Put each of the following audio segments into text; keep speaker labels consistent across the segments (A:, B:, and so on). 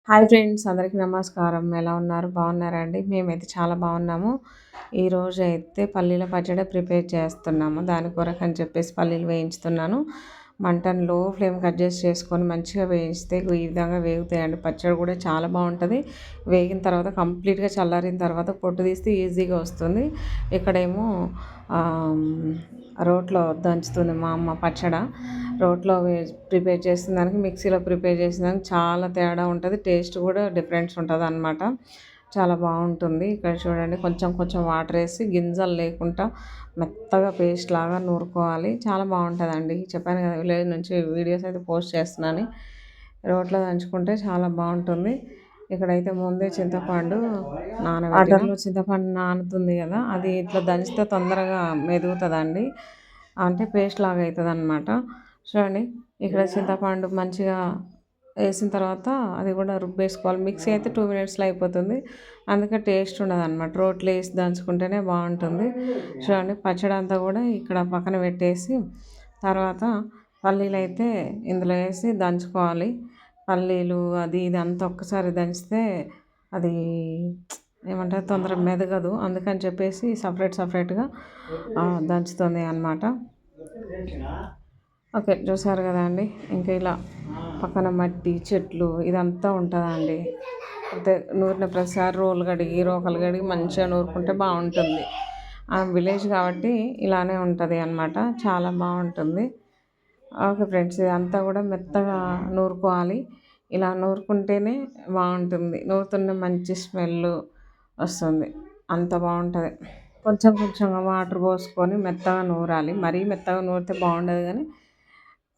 A: Hi friends, అందరికీ నమస్కారం. ఎలా ఉన్నారు? బాగున్నారా అండి? మేమైతే చాలా బాగున్నాము. ఈరోజు అయితే పల్లీల పచ్చడి ప్రిపేర్ చేస్తున్నాము. దాని కొరకని చెప్పేసి పల్లీలు వేయించుతున్నాను. మంటను లో ఫ్లేమ్కి అడ్జస్ట్ చేసుకొని మంచిగా వేయిస్తే ఈ విధంగా వేగుతాయండి. పచ్చడి కూడా చాలా బాగుంటుంది. వేగిన తర్వాత కంప్లీట్గా చల్లారిన తర్వాత పొట్టు తీస్తే ఈజీగా వస్తుంది. ఇక్కడేమో రోట్లో దంచుతుంది మా అమ్మ పచ్చడి. రోట్లో ప్రిపేర్ చేసిన దానికి మిక్సీలో ప్రిపేర్ చేసిన దానికి చాలా తేడా ఉంటుంది. టేస్ట్ కూడా డిఫరెన్స్ ఉంటుంది అన్నమాట. చాలా బాగుంటుంది. ఇక్కడ చూడండి, కొంచెం కొంచెం వాటర్ వేసి గింజలు లేకుండా మెత్తగా పేస్ట్ లాగా నూరుకోవాలి. చాలా బాగుంటుందండి. చెప్పాను కదా, విలేజ్ నుంచి వీడియోస్ అయితే పోస్ట్ చేస్తున్నాను. రోట్లో దంచుకుంటే చాలా బాగుంటుంది. ఇక్కడైతే ముందే చింతపండు వాటర్లో చింతపండు నానుతుంది కదా, అది ఇట్లా దంచితే తొందరగా మెదుగుతుందండి. అంటే పేస్ట్ లాగా అవుతుంది అన్నమాట. చూడండి, ఇక్కడ చింతపండు మంచిగా వేసిన తర్వాత అది కూడా రుబ్బేసుకోవాలి. మిక్సీ అయితే 2 మినిట్స్లో అయిపోతుంది. అందుకే టేస్ట్ ఉండదు అనమాట. రోట్లో వేసి దంచుకుంటేనే బాగుంటుంది. చూడండి, పచ్చడి అంతా కూడా ఇక్కడ పక్కన పెట్టేసి తర్వాత పల్లీలు అయితే ఇందులో వేసి దంచుకోవాలి. పల్లీలు అది ఇది అంతా ఒక్కసారి దంచితే అది ఏమంటారు, తొందరగా మెదగదు. అందుకని చెప్పేసి సపరేట్గా దంచుతుంది అన్నమాట. ఓకే, చూసారు కదా అండి. ఇంకా ఇలా పక్కన మట్టి, చెట్లు ఇదంతా ఉంటుందండి. అయితే నూరిన ప్రతిసారి రోకలు కడిగి మంచిగా నూరుకుంటే బాగుంటుంది. విలేజ్ కాబట్టి ఇలానే ఉంటుంది అన్నమాట. చాలా బాగుంటుంది. ఓకే ఫ్రెండ్స్, ఇదంతా కూడా మెత్తగా నూరుకోవాలి. ఇలా నూరుకుంటేనే బాగుంటుంది. నూరుతున్న మంచి స్మెల్ వస్తుంది. అంత బాగుంటుంది. కొంచెం కొంచెంగా వాటర్ పోసుకొని మెత్తగా నూరాలి. మరీ మెత్తగా నూరితే బాగుండదు, కానీ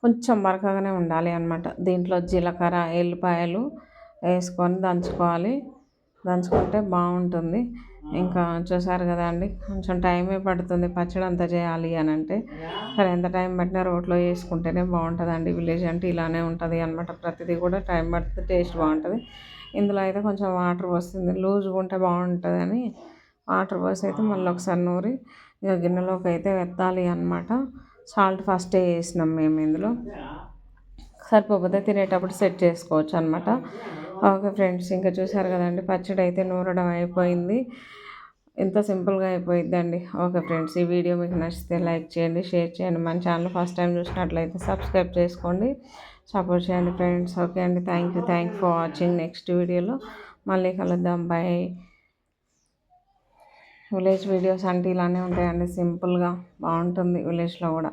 A: కొంచెం బరకగానే ఉండాలి అన్నమాట. దీంట్లో జీలకర్ర, ఎల్లిపాయలు వేసుకొని దంచుకోవాలి. దంచుకుంటే బాగుంటుంది. ఇంకా చూసారు కదా అండి, కొంచెం టైమే పడుతుంది పచ్చడి అంతా చేయాలి అని అంటే. కానీ ఎంత టైం పట్టినా రోట్లో వేసుకుంటేనే బాగుంటుందండి. విలేజ్ అంటే ఇలానే ఉంటుంది అన్నమాట. ప్రతిదీ కూడా టైం పడుతుంది, టేస్ట్ బాగుంటుంది. ఇందులో అయితే కొంచెం వాటర్ వస్తుంది, లూజ్గా ఉంటే బాగుంటుందని వాటర్ పోసి అయితే మళ్ళీ ఒకసారి నూరి ఇక గిన్నెలోకి అయితే ఎత్తాలి అన్నమాట. సాల్ట్ ఫస్టే వేసినాం మేము ఇందులో. సరిపోతే తినేటప్పుడు సెట్ చేసుకోవచ్చు అనమాట. ఓకే ఫ్రెండ్స్, ఇంకా చూసారు కదండి, పచ్చడి అయితే నూరడం అయిపోయింది. ఇంత సింపుల్గా అయిపోయిద్దండి. ఓకే ఫ్రెండ్స్, ఈ వీడియో మీకు నచ్చితే లైక్ చేయండి, షేర్ చేయండి. మన ఛానల్ ఫస్ట్ టైం చూసినట్లయితే సబ్స్క్రైబ్ చేసుకోండి, సపోర్ట్ చేయండి ఫ్రెండ్స్. ఓకే అండి, thank you for watching. Next వీడియోలో మళ్ళీ కలుద్దాం. బాయ్. విలేజ్ వీడియోస్ అంటే ఇలానే ఉంటాయండి, సింపుల్గా బాగుంటుంది విలేజ్లో కూడా.